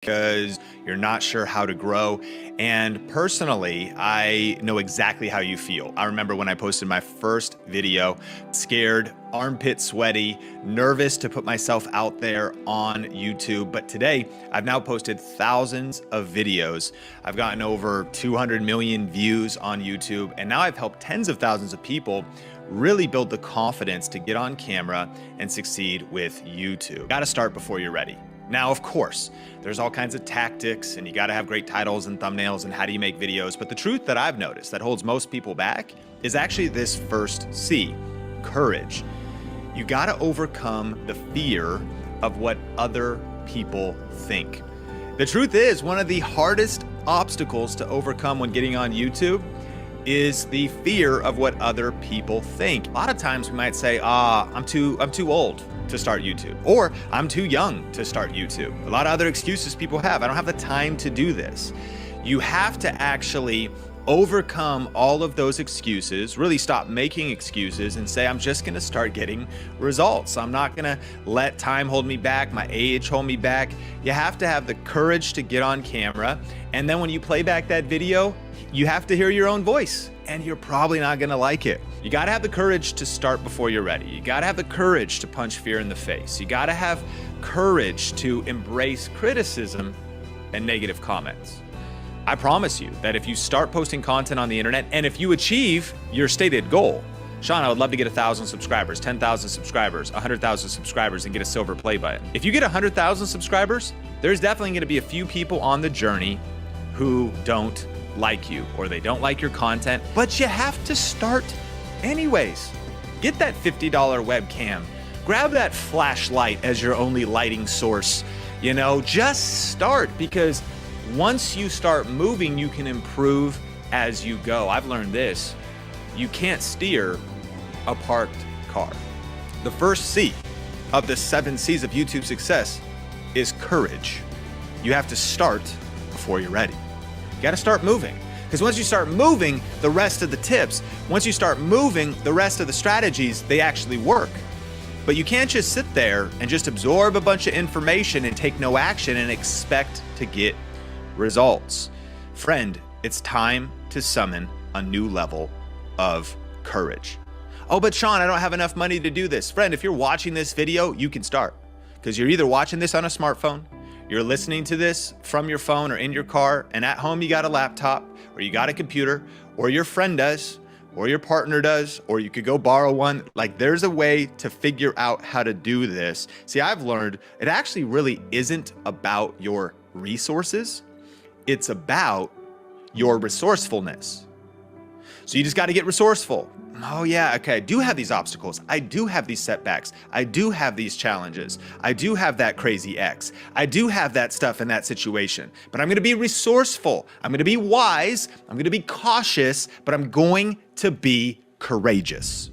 because you're not sure how to grow. And personally, I know exactly how you feel. I remember when I posted my first video, scared, armpit sweaty, nervous to put myself out there on YouTube. But today, I've now posted thousands of videos. I've gotten over 200 million views on YouTube, and now I've helped tens of thousands of people really build the confidence to get on camera and succeed with YouTube. Gotta start before you're ready. Now, of course, there's all kinds of tactics and you gotta have great titles and thumbnails and how do you make videos. But the truth that I've noticed that holds most people back is actually this first C, courage. You gotta overcome the fear of what other people think. The truth is, one of the hardest obstacles to overcome when getting on YouTube is the fear of what other people think. A lot of times we might say, I'm too old to start YouTube, or I'm too young to start YouTube. A lot of other excuses people have. I don't have the time to do this. You have to actually overcome all of those excuses, really stop making excuses and say, I'm just gonna start getting results. I'm not gonna let time hold me back, my age hold me back. You have to have the courage to get on camera. And then when you play back that video, you have to hear your own voice, and you're probably not gonna like it. You gotta have the courage to start before you're ready. You gotta have the courage to punch fear in the face. You gotta have courage to embrace criticism and negative comments. I promise you that if you start posting content on the internet, and if you achieve your stated goal, Sean, I would love to get 1,000 subscribers, 10,000 subscribers, 100,000 subscribers, and get a silver play button. If you get 100,000 subscribers, there's definitely gonna be a few people on the journey who don't like you, or they don't like your content, but you have to start anyways. Get that $50 webcam, grab that flashlight as your only lighting source, just start, because once you start moving, you can improve as you go. I've learned this, you can't steer a parked car. The first C of the 7 C's of YouTube success is courage. You have to start before you're ready. You gotta start moving. Because once you start moving, the rest of the tips, once you start moving, the rest of the strategies, they actually work. But you can't just sit there and just absorb a bunch of information and take no action and expect to get results. Friend, it's time to summon a new level of courage. Oh, but Sean, I don't have enough money to do this. Friend, if you're watching this video, you can start. Because you're either watching this on a smartphone, you're listening to this from your phone or in your car, and at home you got a laptop, or you got a computer, or your friend does, or your partner does, or you could go borrow one. Like, there's a way to figure out how to do this. See, I've learned it actually really isn't about your resources. It's about your resourcefulness. So you just got to get resourceful. Oh yeah, okay, I do have these obstacles. I do have these setbacks. I do have these challenges. I do have that crazy ex. I do have that stuff in that situation, but I'm gonna be resourceful. I'm gonna be wise. I'm gonna be cautious, but I'm going to be courageous.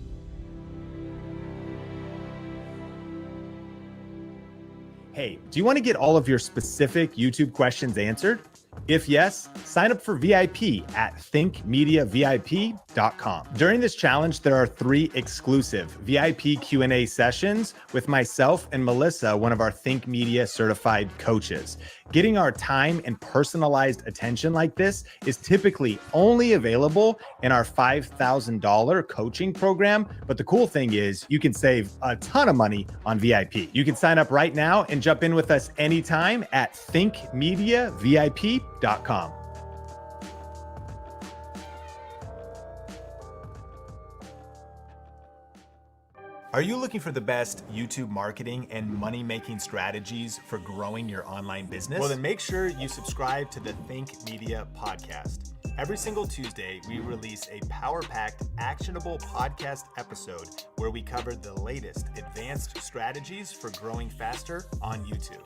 Hey, do you want to get all of your specific YouTube questions answered? If yes, sign up for VIP at thinkmediavip.com. During this challenge, there are 3 exclusive VIP Q&A sessions with myself and Melissa, one of our Think Media certified coaches. Getting our time and personalized attention like this is typically only available in our $5,000 coaching program. But the cool thing is you can save a ton of money on VIP. You can sign up right now and jump in with us anytime at thinkmediavip.com. Are you looking for the best YouTube marketing and money-making strategies for growing your online business? Well, then make sure you subscribe to the Think Media podcast. Every single Tuesday, we release a power-packed, actionable podcast episode where we cover the latest advanced strategies for growing faster on YouTube.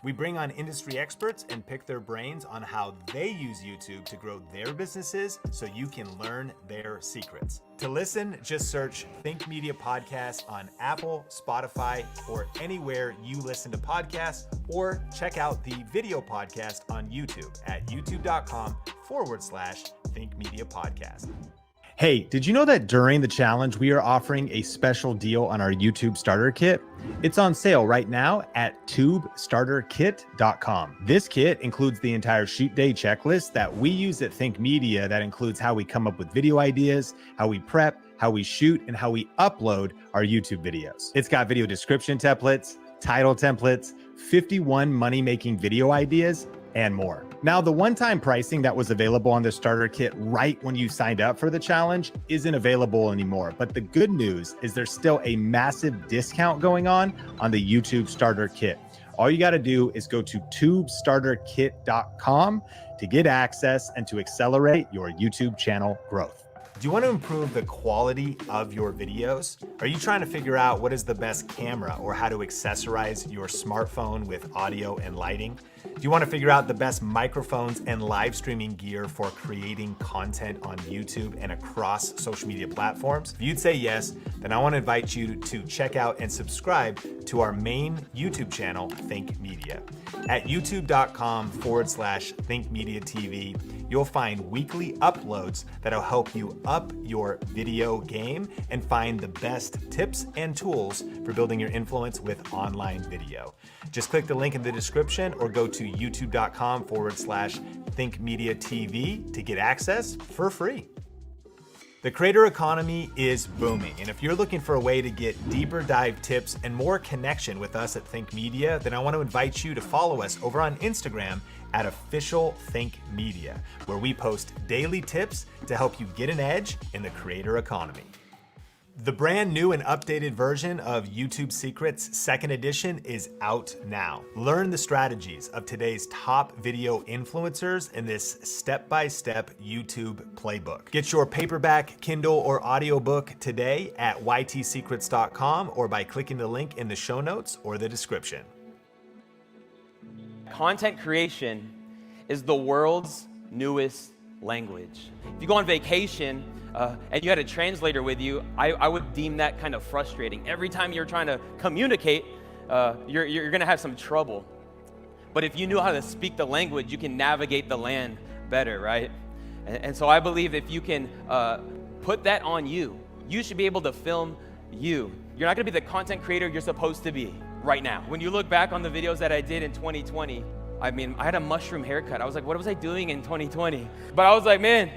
We bring on industry experts and pick their brains on how they use YouTube to grow their businesses so you can learn their secrets. To listen, just search Think Media Podcast on Apple, Spotify, or anywhere you listen to podcasts, or check out the video podcast on YouTube at youtube.com/Think Media Podcast. Hey, did you know that during the challenge, we are offering a special deal on our YouTube starter kit? It's on sale right now at tubestarterkit.com. This kit includes the entire shoot day checklist that we use at Think Media that includes how we come up with video ideas, how we prep, how we shoot, and how we upload our YouTube videos. It's got video description templates, title templates, 51 money-making video ideas, and more. Now, the one-time pricing that was available on the starter kit right when you signed up for the challenge isn't available anymore. But the good news is there's still a massive discount going on the YouTube starter kit. All you got to do is go to tubestarterkit.com to get access and to accelerate your YouTube channel growth. Do you want to improve the quality of your videos? Are you trying to figure out what is the best camera or how to accessorize your smartphone with audio and lighting? Do you want to figure out the best microphones and live streaming gear for creating content on YouTube and across social media platforms? If you'd say yes, then I want to invite you to check out and subscribe to our main YouTube channel, Think Media. At youtube.com/ThinkMediaTV, you'll find weekly uploads that'll help you up your video game and find the best tips and tools for building your influence with online video. Just click the link in the description or go to youtube.com/ThinkMediaTV to get access for free. The creator economy is booming, and if you're looking for a way to get deeper dive tips and more connection with us at Think Media, then I want to invite you to follow us over on Instagram at Official Think Media, where we post daily tips to help you get an edge in the creator economy. The brand new and updated version of YouTube Secrets 2nd edition is out now. Learn the strategies of today's top video influencers in this step-by-step YouTube playbook. Get your paperback, Kindle, or audiobook today at ytsecrets.com or by clicking the link in the show notes or the description. Content creation is the world's newest language. If you go on vacation and you had a translator with you, I would deem that kind of frustrating. Every time you're trying to communicate, you're gonna have some trouble. But if you knew how to speak the language, you can navigate the land better, right? And so I believe if you can put that on you, you should be able to film you. You're not gonna be the content creator you're supposed to be right now. When you look back on the videos that I did in 2020, I mean, I had a mushroom haircut. I was like, what was I doing in 2020? But I was like, man,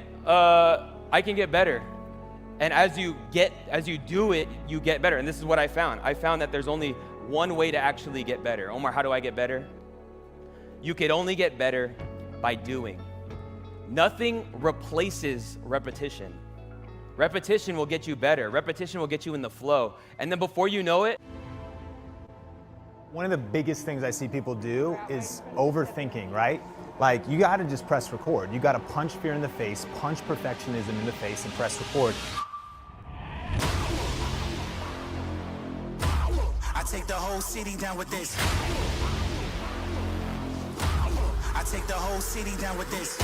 I can get better. And as you do it, you get better. And this is what I found. I found that there's only one way to actually get better. Omar, how do I get better? You could only get better by doing. Nothing replaces repetition. Repetition will get you better. Repetition will get you in the flow. And then before you know it, one of the biggest things I see people do is overthinking, right? Like, you gotta just press record. You gotta punch fear in the face, punch perfectionism in the face, and press record. I take the whole city down with this. I take the whole city down with this.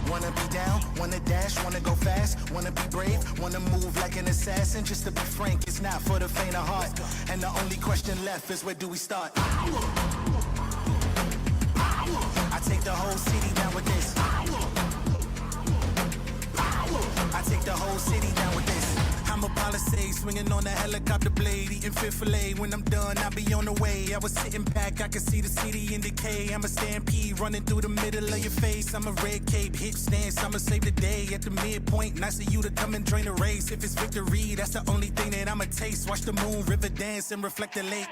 Wanna be down, wanna dash, wanna go fast, wanna be brave, wanna move like an assassin. Just to be frank, it's not for the faint of heart. And the only question left is, where do we start? I take the whole city down with this. I take the whole city down with this. I'm a Palisade, swinging on a helicopter blade, eating fish fillet. When I'm done, I'll be on the way. I was sitting back, I could see the city in decay. I'm a stampede running through the middle of your face. I'm a red cape, hip stance, I'ma save the day. At the midpoint, nice of you to come and drain the race. If it's victory, that's the only thing that I'ma taste. Watch the moon, river dance, and reflect the lake.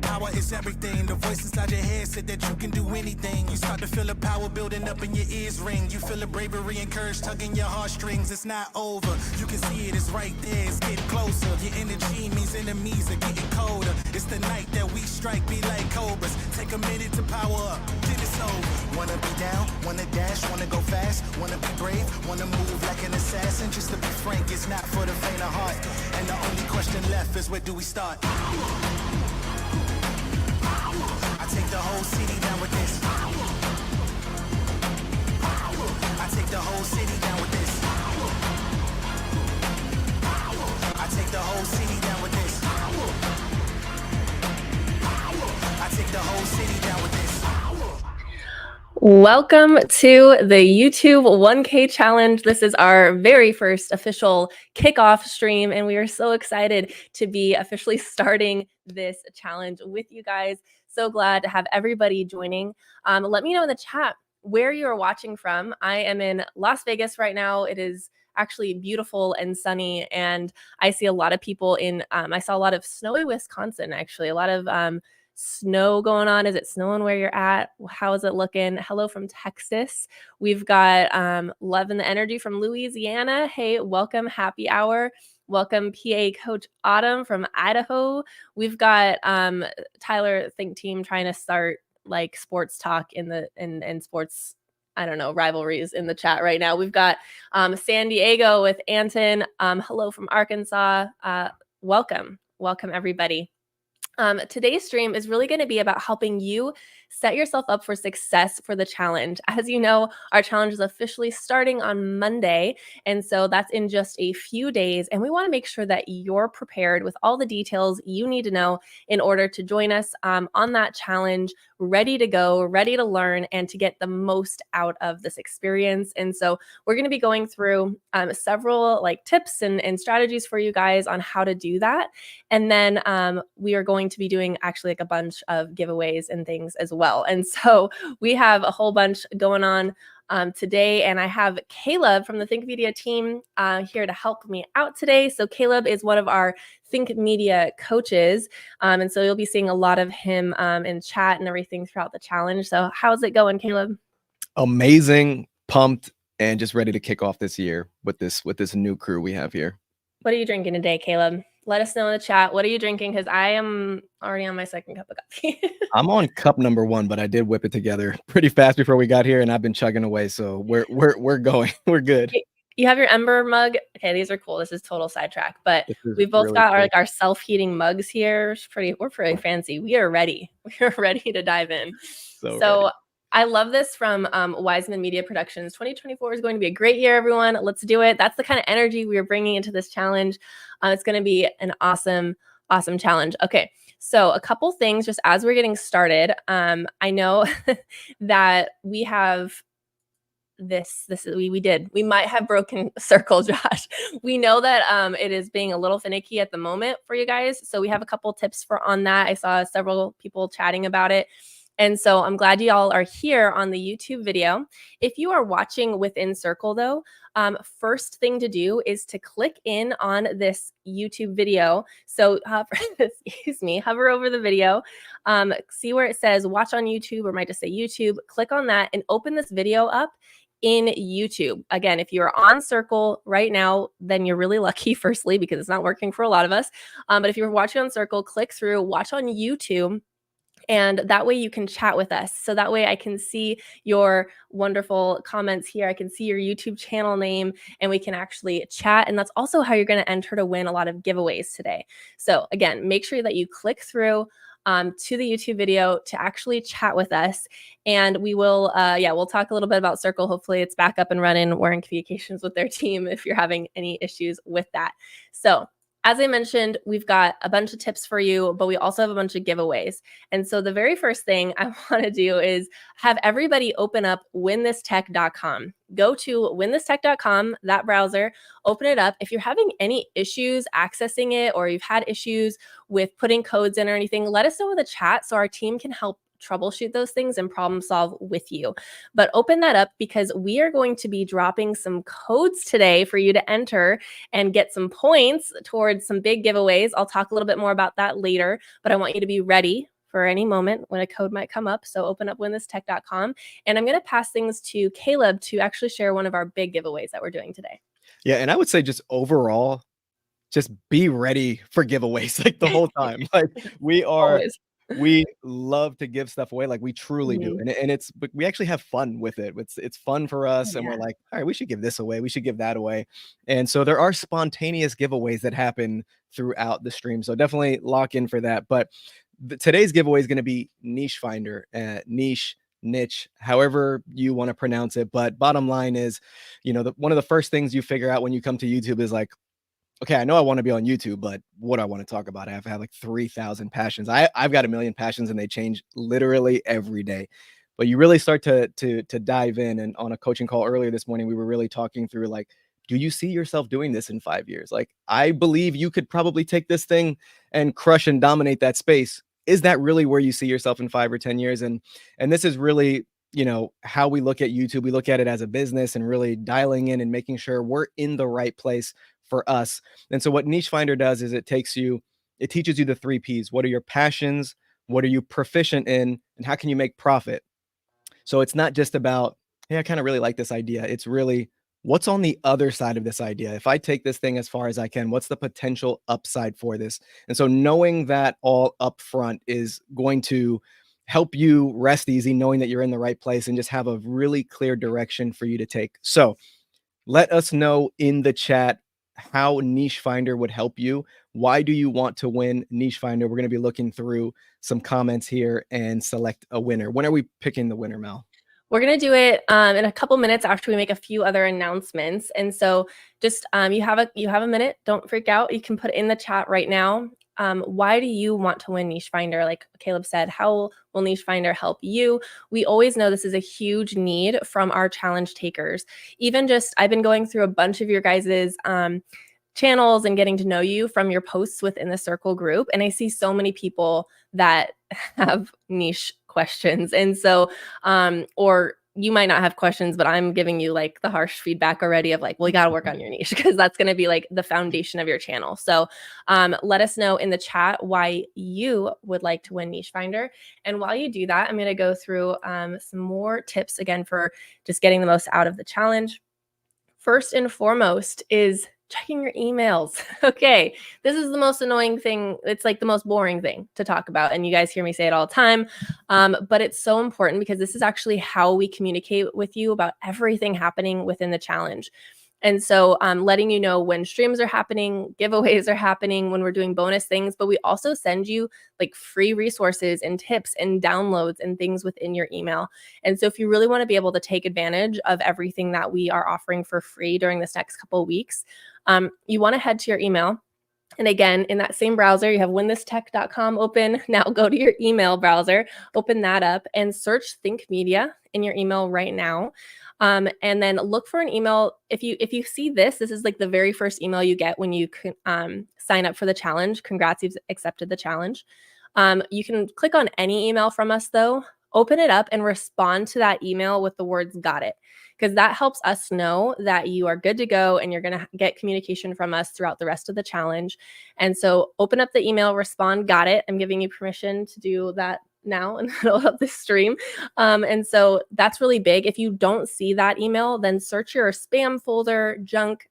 Power is everything. The voice inside your head said that you can do anything. You start to feel the power building up in your ears ring. You feel the bravery and courage tugging your heartstrings. It's not over. You can see it, it's right there. It's getting closer. Your energy means enemies are getting colder. It's the night that we strike, be like cobras. Take a minute to power up. Then it's over. Wanna be down, wanna dash, wanna go fast, wanna be brave, wanna move like an assassin. Just to be frank, it's not for the faint of heart. And the only question left is, where do we start? I take the whole city down with this. I take the whole city down with this. I take the whole city down with this. I take the whole city down with this. Welcome to the YouTube 1K challenge. This is our very first official kickoff stream, and we are so excited to be officially starting this challenge with you guys. So glad to have everybody joining. Let me know in the chat where you are watching from. I am in Las Vegas right now. It is actually beautiful and sunny, and I see a lot of people in, I saw a lot of snowy Wisconsin, actually, a lot of snow going on. Is it snowing where you're at? How is it looking? Hello from Texas. We've got Love and the Energy from Louisiana. Hey, welcome, happy hour. Welcome, PA Coach Autumn from Idaho. We've got Tyler Think Team trying to start like sports talk in sports, I don't know, rivalries in the chat right now. We've got San Diego with Anton. Hello from Arkansas. Welcome everybody. Today's stream is really going to be about helping you set yourself up for success for the challenge. As you know, our challenge is officially starting on Monday, and so that's in just a few days, and we want to make sure that you're prepared with all the details you need to know in order to join us on that challenge, ready to go, ready to learn, and to get the most out of this experience. And so we're going to be going through several like tips and strategies for you guys on how to do that. And then we are going to be doing actually like a bunch of giveaways and things as well. And so we have a whole bunch going on today, and I have Caleb from the Think Media team here to help me out today. So Caleb is one of our Think Media coaches, and so you'll be seeing a lot of him in chat and everything throughout the challenge. So how's it going, Caleb? Amazing, pumped, and just ready to kick off this year with this new crew we have here. What are you drinking today, Caleb? Let us know in the chat. What are you drinking? Because I am already on my second cup of coffee. I'm on cup number 1, but I did whip it together pretty fast before we got here, and I've been chugging away. So we're going. We're good. You have your Ember mug. Okay, these are cool. This is total sidetrack, but we both really got cool. our self-heating mugs here. We're pretty fancy. We are ready. We are ready to dive in. So I love this from Wiseman Media Productions. 2024 is going to be a great year, everyone. Let's do it. That's the kind of energy we are bringing into this challenge. It's going to be an awesome challenge. Okay, so a couple things just as we're getting started. I know that we have we might have broken Circle, Josh. We know that it is being a little finicky at the moment for you guys. So we have a couple tips on that. I saw several people chatting about it. And so I'm glad you all are here on the YouTube video. If you are watching within Circle though, first thing to do is to click in on this YouTube video. So hover over the video, see where it says watch on YouTube, or might just say YouTube, click on that and open this video up in YouTube. Again, if you're on Circle right now, then you're really lucky, firstly, because it's not working for a lot of us. But if you're watching on Circle, click through, watch on YouTube. And that way you can chat with us. So that way I can see your wonderful comments here. I can see your YouTube channel name, and we can actually chat. And that's also how you're going to enter to win a lot of giveaways today. So again, make sure that you click through to the YouTube video to actually chat with us. And we will, we'll talk a little bit about Circle. Hopefully it's back up and running. We're in communications with their team if you're having any issues with that. So as I mentioned, we've got a bunch of tips for you, but we also have a bunch of giveaways. And so the very first thing I want to do is have everybody open up winthistech.com. Go to winthistech.com, that browser, open it up. If you're having any issues accessing it, or you've had issues with putting codes in or anything, let us know in the chat so our team can help troubleshoot those things and problem solve with you. But open that up, because we are going to be dropping some codes today for you to enter and get some points towards some big giveaways. I'll talk a little bit more about that later, but I want you to be ready for any moment when a code might come up. So open up winthistech.com, and I'm going to pass things to Caleb to actually share one of our big giveaways that we're doing today. Yeah, and I would say just overall, just be ready for giveaways like the whole time. Like we are Always. We love to give stuff away, like we truly do, and but we actually have fun with it. It's fun for us, and we're like, all right, we should give this away, we should give that away. And so there are spontaneous giveaways that happen throughout the stream, so definitely lock in for that. But today's giveaway is going to be Niche Finder, niche, however you want to pronounce it. But bottom line is, one of the first things you figure out when you come to YouTube is like, okay, I know I want to be on YouTube, but what I want to talk about, I have like 3,000 passions. I've got a million passions, and they change literally every day. but you really start to dive in. And on a coaching call earlier this morning, we were really talking through like, do you see yourself doing this in 5 years? Like, I believe you could probably take this thing and crush and dominate that space. Is that really where you see yourself in 5 or 10 years? And this is really, you know, how we look at YouTube. We look at it as a business and really dialing in and making sure we're in the right place for us. And so what Niche Finder does is it teaches you the 3 P's. What are your passions? What are you proficient in? And how can you make profit? So it's not just about, hey, I kind of really like this idea. It's really, what's on the other side of this idea? If I take this thing as far as I can, what's the potential upside for this? And so knowing that all up front is going to help you rest easy, knowing that you're in the right place and just have a really clear direction for you to take. So let us know in the chat how Niche Finder would help you. Why do you want to win Niche Finder? We're going to be looking through some comments here and select a winner. When are we picking the winner, Mel? We're going to do it in a couple minutes after we make a few other announcements. And so just you have a minute. Don't freak out. You can put it in the chat right now. Why do you want to win Niche Finder? Like Caleb said, how will Niche Finder help you? We always know this is a huge need from our challenge takers. Even just, I've been going through a bunch of your guys's channels and getting to know you from your posts within the Circle group. And I see so many people that have niche questions. And so, or you might not have questions, but I'm giving you like the harsh feedback already of like, well, you got to work on your niche because that's going to be like the foundation of your channel. So let us know in the chat why you would like to win Niche Finder. And while you do that, I'm going to go through some more tips again for just getting the most out of the challenge. First and foremost is checking your emails. Okay, this is the most annoying thing. It's like the most boring thing to talk about. And you guys hear me say it all the time. But it's so important because this is actually how we communicate with you about everything happening within the challenge. And so letting you know when streams are happening, giveaways are happening, when we're doing bonus things, but we also send you like free resources and tips and downloads and things within your email. And so if you really want to be able to take advantage of everything that we are offering for free during this next couple of weeks, you want to head to your email. And again, in that same browser, you have winthistech.com open. Now go to your email browser, open that up and search Think Media in your email right now. And then look for an email. If you see this is like the very first email you get when you sign up for the challenge. Congrats, you've accepted the challenge. You can click on any email from us though, open it up and respond to that email with the words "got it," because that helps us know that you are good to go and you're going to get communication from us throughout the rest of the challenge. And so open up the email, respond "got it." I'm giving you permission to do that now in the middle of the stream. And so that's really big. If you don't see that email, then search your spam folder, junk,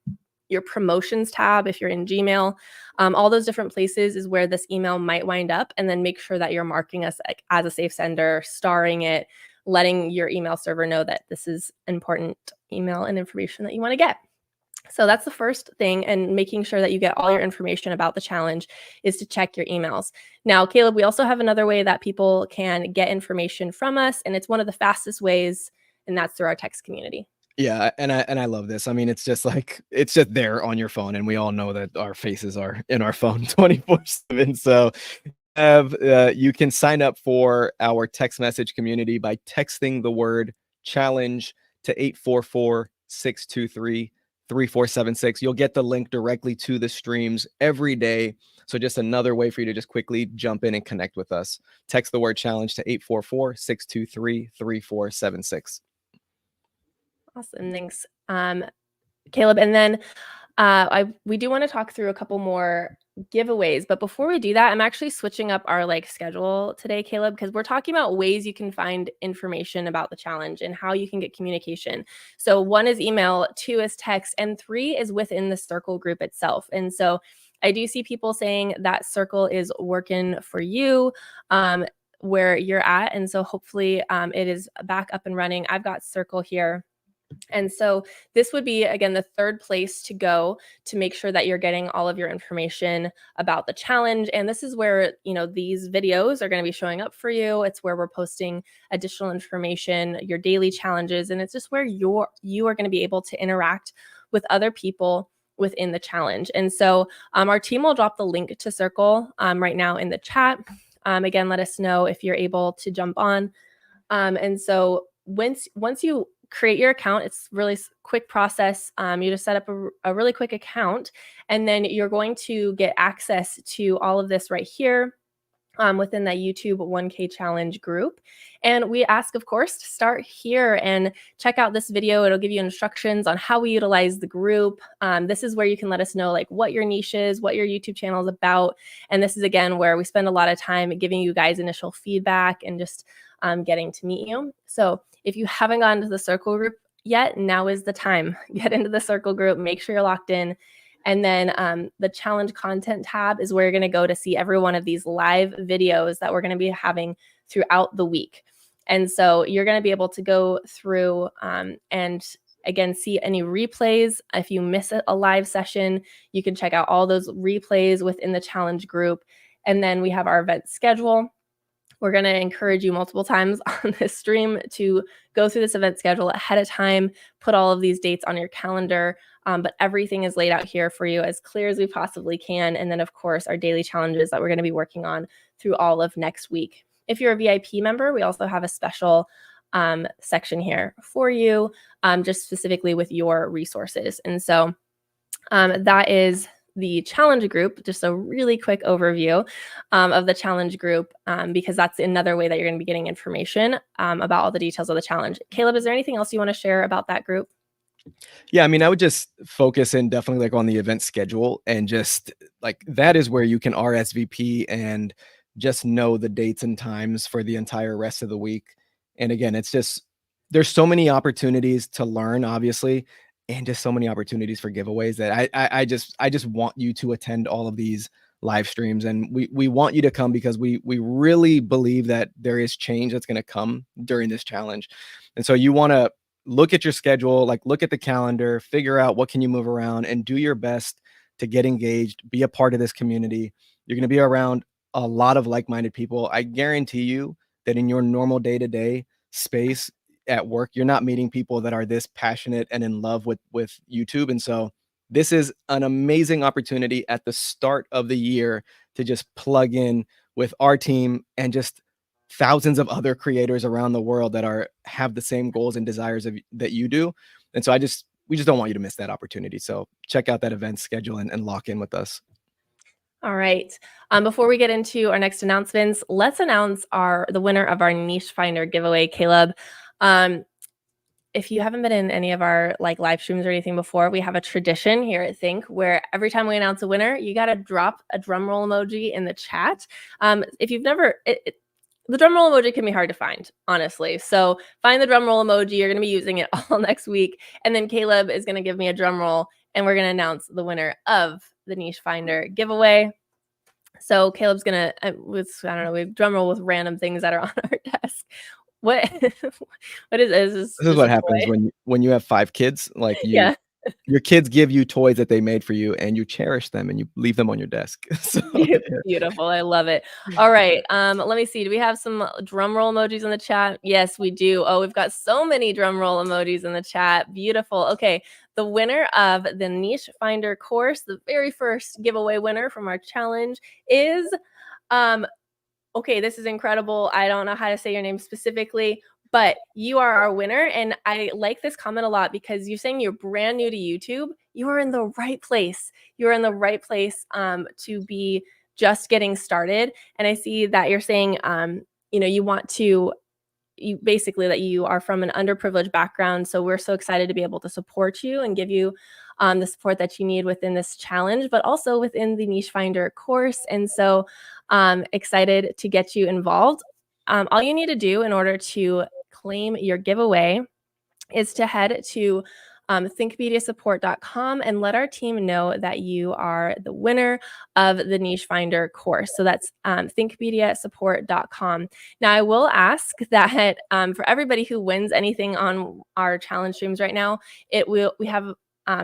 your promotions tab if you're in Gmail. All those different places is where this email might wind up. And then make sure that you're marking us like as a safe sender, starring it, letting your email server know that this is important email and information that you want to get. So that's the first thing, and making sure that you get all your information about the challenge is to check your emails. Now, Caleb, we also have another way that people can get information from us, and it's one of the fastest ways, and that's through our text community. Yeah, and I love this. I mean, it's just there on your phone, and we all know that our faces are in our phone 24/7. So you can sign up for our text message community by texting the word challenge to 844-623-3476. You'll get the link directly to the streams every day. So just another way for you to just quickly jump in and connect with us. Text the word challenge to 844-623-3476. Awesome. Thanks, Caleb. And then we do want to talk through a couple more giveaways, but before we do that, I'm actually switching up our schedule today, Caleb, because we're talking about ways you can find information about the challenge and how you can get communication. So 1 is email, 2 is text, and 3 is within the Circle group itself. And so I do see people saying that Circle is working for you where you're at. And so hopefully it is back up and running. I've got Circle here. And so this would be, again, the third place to go to make sure that you're getting all of your information about the challenge. And this is where, these videos are going to be showing up for you. It's where we're posting additional information, your daily challenges, and it's just where you are going to be able to interact with other people within the challenge. And so our team will drop the link to Circle right now in the chat. Again, let us know if you're able to jump on. And so once you create your account, it's really quick process. You just set up a really quick account, and then you're going to get access to all of this right here. Within that YouTube 1K challenge group. And we ask, of course, to start here and check out this video. It'll give you instructions on how we utilize the group. This is where you can let us know like what your niche is, what your YouTube channel is about. And this is, again, where we spend a lot of time giving you guys initial feedback and just getting to meet you. So if you haven't gotten to the circle group yet, now is the time. Get into the circle group, make sure you're locked in. And then the challenge content tab is where you're going to go to see every one of these live videos that we're going to be having throughout the week. And so you're going to be able to go through and again, see any replays. If you miss a live session, you can check out all those replays within the challenge group. And then we have our event schedule. We're going to encourage you multiple times on this stream to go through this event schedule ahead of time, put all of these dates on your calendar, but everything is laid out here for you as clear as we possibly can. And then, of course, our daily challenges that we're going to be working on through all of next week. If you're a VIP member, we also have a special section here for you, just specifically with your resources. And so that is the challenge group, just a really quick overview of the challenge group, because that's another way that you're going to be getting information about all the details of the challenge. Caleb, is there anything else you want to share about that group? Yeah, I mean, I would just focus in definitely like on the event schedule, and just like that is where you can RSVP and just know the dates and times for the entire rest of the week. And again, it's just, there's so many opportunities to learn, obviously, and just so many opportunities for giveaways that I just want you to attend all of these live streams. And we want you to come because we really believe that there is change that's going to come during this challenge. And so you want to look at your schedule, like look at the calendar, figure out what can you move around, and do your best to get engaged, be a part of this community. You're going to be around a lot of like-minded people. I guarantee you that in your normal day-to-day space at work, you're not meeting people that are this passionate and in love with YouTube. And so this is an amazing opportunity at the start of the year to just plug in with our team and just thousands of other creators around the world that have the same goals and desires that you do. And so we just don't want you to miss that opportunity. So check out that event schedule and lock in with us. All right. Before we get into our next announcements, let's announce the winner of our Niche Finder giveaway, Caleb. If you haven't been in any of our like live streams or anything before, we have a tradition here at Think where every time we announce a winner, you got to drop a drum roll emoji in the chat. If you've never, the drum roll emoji can be hard to find, honestly. So find the drum roll emoji. You're going to be using it all next week. And then Caleb is going to give me a drum roll and we're going to announce the winner of the Niche Finder giveaway. So Caleb's going to, I don't know, we drum roll with random things that are on our desk. What is this? This is what happens when you have 5 kids. Like your kids give you toys that they made for you, and you cherish them, and you leave them on your desk. So, beautiful. I love it. All right. Let me see. Do we have some drum roll emojis in the chat? Yes, we do. Oh, we've got so many drum roll emojis in the chat. Beautiful. Okay. The winner of the Niche Finder course, the very first giveaway winner from our challenge is okay, this is incredible. I don't know how to say your name specifically, but you are our winner. And I like this comment a lot because you're saying you're brand new to YouTube. You are in the right place. You're in the right place to be just getting started. And I see that you're saying, basically that you are from an underprivileged background. So we're so excited to be able to support you and give you the support that you need within this challenge, but also within the Niche Finder course. And so excited to get you involved. All you need to do in order to claim your giveaway is to head to thinkmediasupport.com and let our team know that you are the winner of the Niche Finder course. So that's thinkmediasupport.com. Now, I will ask that for everybody who wins anything on our challenge streams right now, we have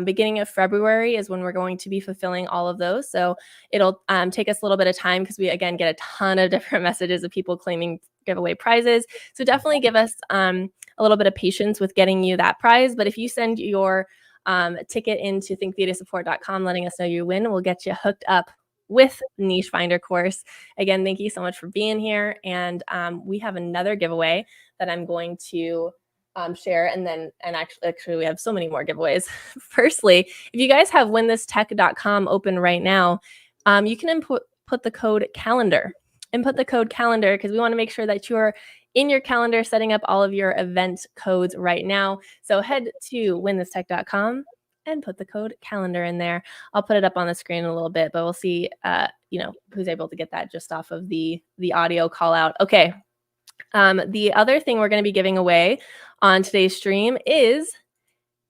beginning of February is when we're going to be fulfilling all of those. So it'll take us a little bit of time because we, again, get a ton of different messages of people claiming giveaway prizes. So definitely give us a little bit of patience with getting you that prize. But if you send your ticket into thinkmediasupport.com letting us know you win, we'll get you hooked up with Niche Finder course. Again, thank you so much for being here. And we have another giveaway that I'm going to share. And actually we have so many more giveaways. Firstly, if you guys have winthisTech.com open right now, you can put the code calendar. Input the code calendar because we want to make sure that you're in your calendar setting up all of your event codes right now. So head to winthisTech.com and put the code calendar in there. I'll put it up on the screen in a little bit, but we'll see who's able to get that just off of the audio call out. Okay. The other thing we're going to be giving away on today's stream is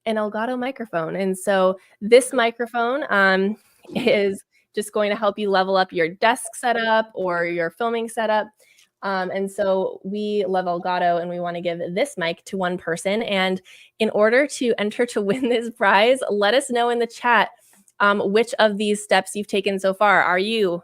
an Elgato microphone. And so this microphone is just going to help you level up your desk setup or your filming setup. And so we love Elgato and we want to give this mic to one person. And in order to enter to win this prize, let us know in the chat which of these steps you've taken so far. Have you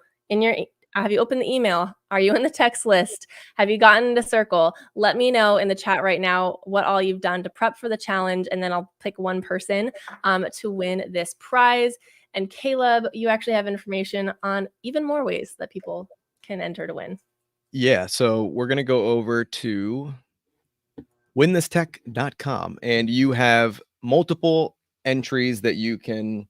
opened the email? Are you in the text list? Have you gotten to Circle? Let me know in the chat right now what all you've done to prep for the challenge, and then I'll pick one person to win this prize. And Caleb, you actually have information on even more ways that people can enter to win. Yeah, so we're going to go over to winthisTech.com, and you have multiple entries that you can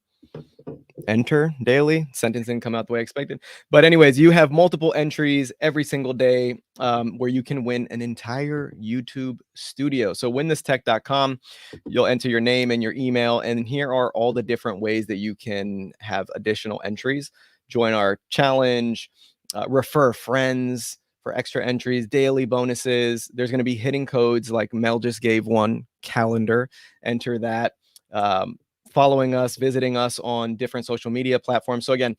enter daily. Sentence didn't come out the way I expected. But anyways, you have multiple entries every single day where you can win an entire YouTube studio. So winthisTech.com, you'll enter your name and your email, and here are all the different ways that you can have additional entries. Join our challenge, refer friends for extra entries, daily bonuses. There's going to be hidden codes like Mel just gave one, calendar. Enter that. Following us, visiting us on different social media platforms. So again,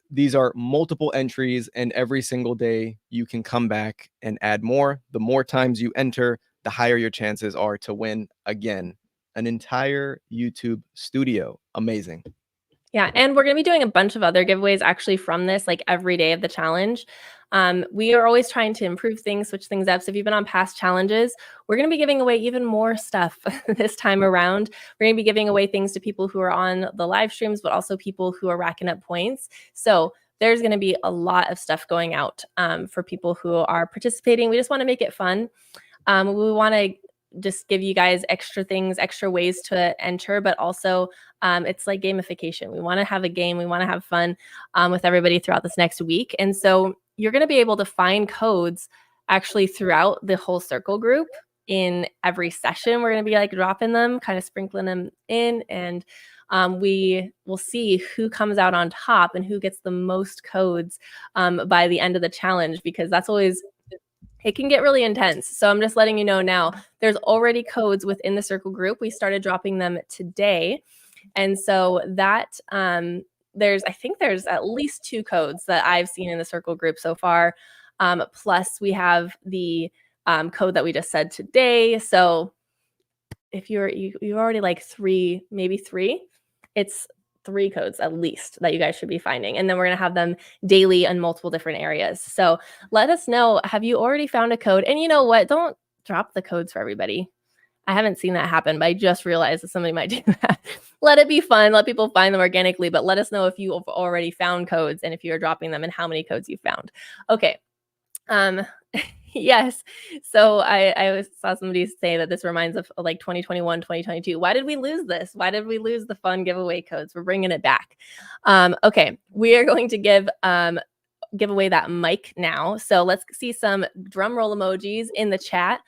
these are multiple entries, and every single day you can come back and add more. The more times you enter, the higher your chances are to win again an entire YouTube studio. Amazing. Yeah, and we're going to be doing a bunch of other giveaways actually from this, like every day of the challenge. We are always trying to improve things, switch things up. So if you've been on past challenges, we're going to be giving away even more stuff this time around. We're going to be giving away things to people who are on the live streams, but also people who are racking up points. So there's going to be a lot of stuff going out for people who are participating. We just want to make it fun. We want to just give you guys extra things, extra ways to enter, but also it's like gamification. We want to have a game. We want to have fun with everybody throughout this next week. And so you're going to be able to find codes actually throughout the whole Circle group in every session. We're going to be like dropping them, kind of sprinkling them in, and we will see who comes out on top and who gets the most codes by the end of the challenge, because that's always, it can get really intense. So I'm just letting you know now, there's already codes within the Circle group. We started dropping them today. And so that I think there's at least 2 codes that I've seen in the Circle group so far. Plus we have the code that we just said today. So if you're already like 3, maybe 3, it's 3 codes at least that you guys should be finding. And then we're going to have them daily in multiple different areas. So let us know, have you already found a code? And you know what? Don't drop the codes for everybody. I haven't seen that happen, but I just realized that somebody might do that. Let it be fun. Let people find them organically, but let us know if you've already found codes and if you're dropping them and how many codes you found. Okay. Yes. So I saw somebody say that this reminds of like 2021, 2022. Why did we lose this? Why did we lose the fun giveaway codes? We're bringing it back. Okay. We are going to give away that mic now. So let's see some drum roll emojis in the chat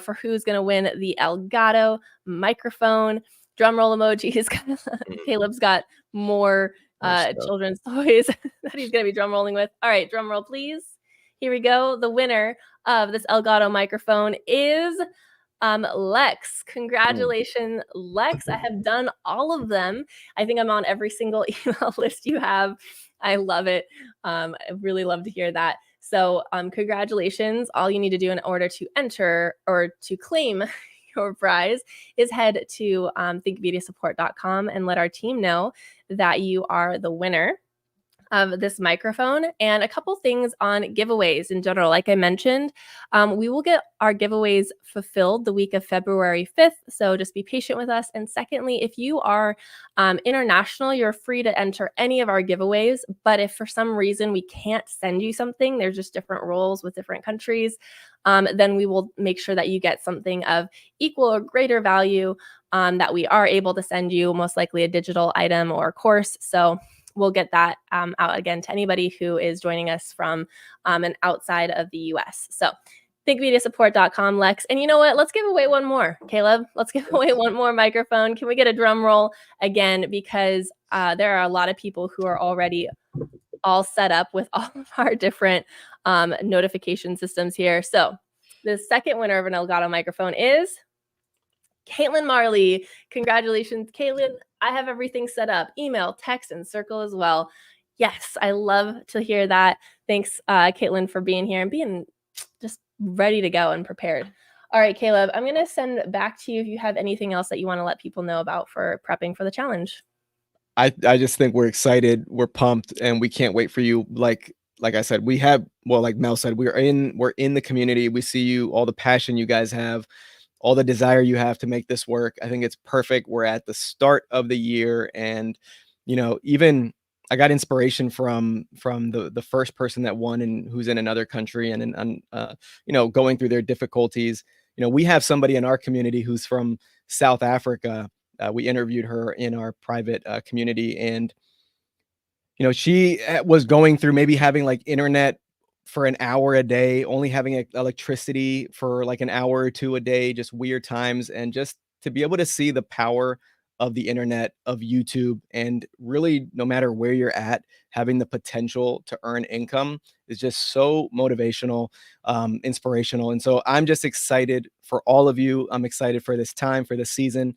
for who's going to win the Elgato microphone. Drum roll emojis. Caleb's got more children's toys that he's going to be drum rolling with. All right, drum roll, please. Here we go. The winner of this Elgato microphone is Lex. Congratulations, Lex. I have done all of them. I think I'm on every single email list you have. I love it. I really love to hear that. So congratulations. All you need to do in order to enter or to claim your prize is head to thinkmediasupport.com and let our team know that you are the winner. of this microphone and a couple things on giveaways in general. Like I mentioned, we will get our giveaways fulfilled the week of February 5th. So just be patient with us. And secondly, if you are international, you're free to enter any of our giveaways. But if for some reason we can't send you something, there's just different rules with different countries, then we will make sure that you get something of equal or greater value that we are able to send you, most likely a digital item or course. So we'll get that out again to anybody who is joining us from and outside of the US. So thinkmediasupport.com, Lex. And you know what? Let's give away one more, Caleb. Let's give away one more microphone. Can we get a drum roll again? Because there are a lot of people who are already all set up with all of our different notification systems here. So the second winner of an Elgato microphone is Caitlin Marley. Congratulations, Caitlin. I have everything set up. Email, text, and circle as well. Yes, I love to hear that. Thanks, Caitlin, for being here and being just ready to go and prepared. All right, Caleb, I'm going to send back to you if you have anything else that you want to let people know about for prepping for the challenge. I just think we're excited, we're pumped, and we can't wait for you. Like I said, we have, well, like Mel said, we're in the community. We see you, all the passion you guys have, all the desire you have to make this work. I think it's perfect. We're at the start of the year, and even I got inspiration from the first person that won and who's in another country and going through their difficulties. We have somebody in our community who's from South Africa. We interviewed her in our private community, and she was going through maybe having like internet for an hour a day, only having electricity for like an hour or two a day, just weird times. And just to be able to see the power of the internet, of YouTube, and really no matter where you're at, having the potential to earn income is just so motivational, inspirational. And so I'm just excited for all of you. I'm excited for this time, for this season.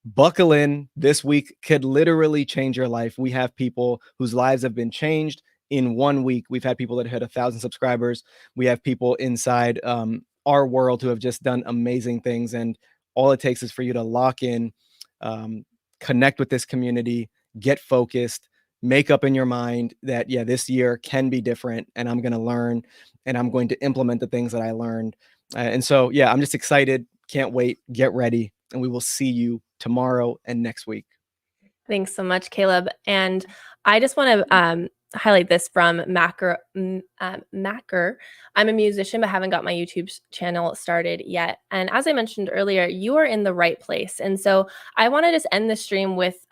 Buckle in. This week could literally change your life. We have people whose lives have been changed in 1 week. We've had people that hit 1,000 subscribers. We have people inside our world who have just done amazing things. And all it takes is for you to lock in, connect with this community, get focused, make up in your mind that, yeah, this year can be different, and I'm going to learn, and I'm going to implement the things that I learned. And so, yeah, I'm just excited. Can't wait. Get ready. And we will see you tomorrow and next week. Thanks so much, Caleb. And I just want to highlight this from Macker. Macker. I'm a musician, but haven't got my YouTube channel started yet. And as I mentioned earlier, you are in the right place. And so I want to just end the stream with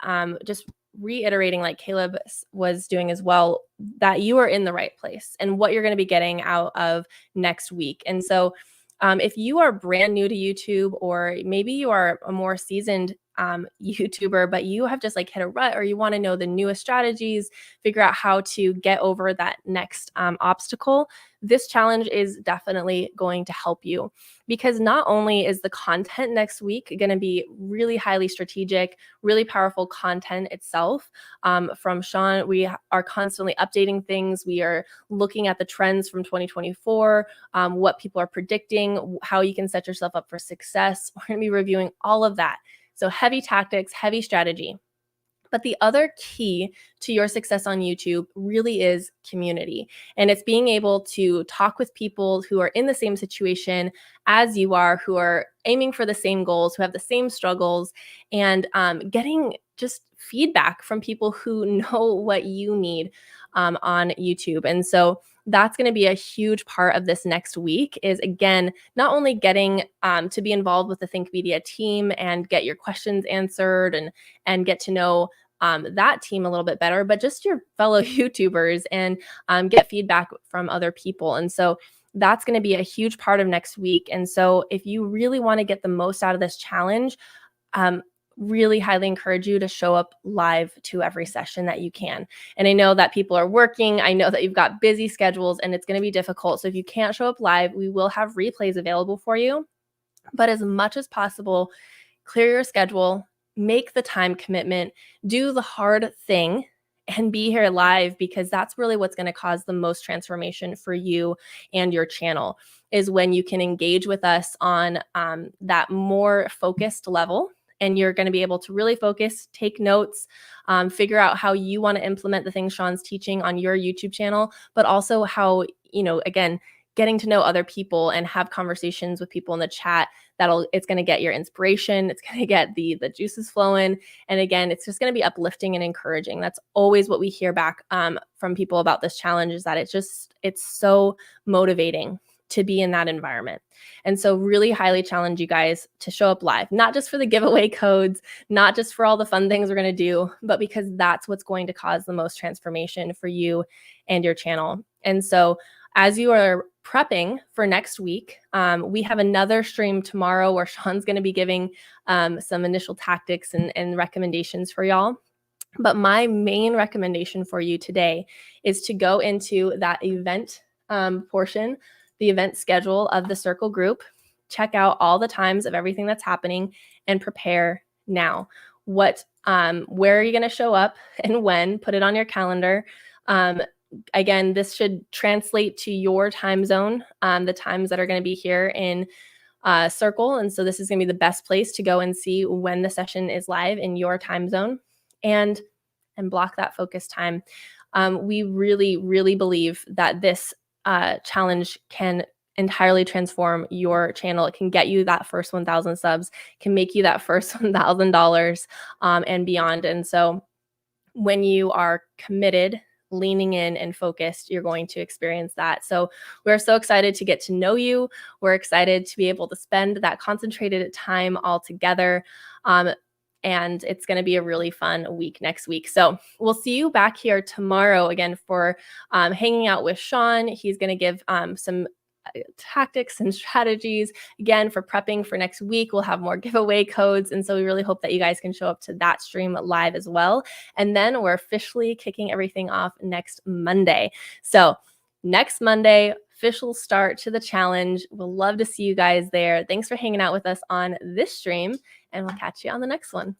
just reiterating, like Caleb was doing as well, that you are in the right place and what you're going to be getting out of next week. And so if you are brand new to YouTube, or maybe you are a more seasoned YouTuber, but you have just like hit a rut, or you want to know the newest strategies, figure out how to get over that next obstacle, this challenge is definitely going to help you, because not only is the content next week going to be really highly strategic, really powerful content itself from Sean. We are constantly updating things. We are looking at the trends from 2024, what people are predicting, how you can set yourself up for success. We're going to be reviewing all of that. So heavy tactics, heavy strategy. But the other key to your success on YouTube really is community. And it's being able to talk with people who are in the same situation as you are, who are aiming for the same goals, who have the same struggles, and getting just feedback from people who know what you need on YouTube. And so that's going to be a huge part of this next week, is again, not only getting to be involved with the Think Media team and get your questions answered and get to know that team a little bit better, but just your fellow YouTubers and get feedback from other people. And so that's going to be a huge part of next week. And so if you really want to get the most out of this challenge, really highly encourage you to show up live to every session that you can. And I know that people are working. I know that you've got busy schedules and it's going to be difficult. So if you can't show up live, we will have replays available for you. But as much as possible, clear your schedule, make the time commitment, do the hard thing, and be here live, because that's really what's going to cause the most transformation for you and your channel, is when you can engage with us on that more focused level and you're going to be able to really focus, take notes, figure out how you want to implement the things Sean's teaching on your YouTube channel, but also how, again, getting to know other people and have conversations with people in the chat, it's going to get your inspiration. It's going to get the juices flowing. And again, it's just going to be uplifting and encouraging. That's always what we hear back from people about this challenge, is that it's so motivating to be in that environment. And so really highly challenge you guys to show up live, not just for the giveaway codes, not just for all the fun things we're going to do, but because that's what's going to cause the most transformation for you and your channel. And so as you are prepping for next week, we have another stream tomorrow where Sean's going to be giving some initial tactics and recommendations for y'all. But my main recommendation for you today is to go into that event portion, the event schedule of the Circle group, check out all the times of everything that's happening, and prepare now. Where are you going to show up and when? Put it on your calendar. Again, this should translate to your time zone, the times that are going to be here in Circle. And so this is going to be the best place to go and see when the session is live in your time zone, and block that focus time. We really, really believe that this challenge can entirely transform your channel. It can get you that first 1,000 subs, can make you that first $1,000 and beyond. And so when you are committed, leaning in and focused, you're going to experience that. So we're so excited to get to know you. We're excited to be able to spend that concentrated time all together. And it's going to be a really fun week next week. So we'll see you back here tomorrow again for hanging out with Sean. He's going to give some tactics and strategies again for prepping for next week. We'll have more giveaway codes, and so we really hope that you guys can show up to that stream live as well. And then we're officially kicking everything off next Monday. So next Monday, official start to the challenge. We'll love to see you guys there. Thanks for hanging out with us on this stream, and we'll catch you on the next one.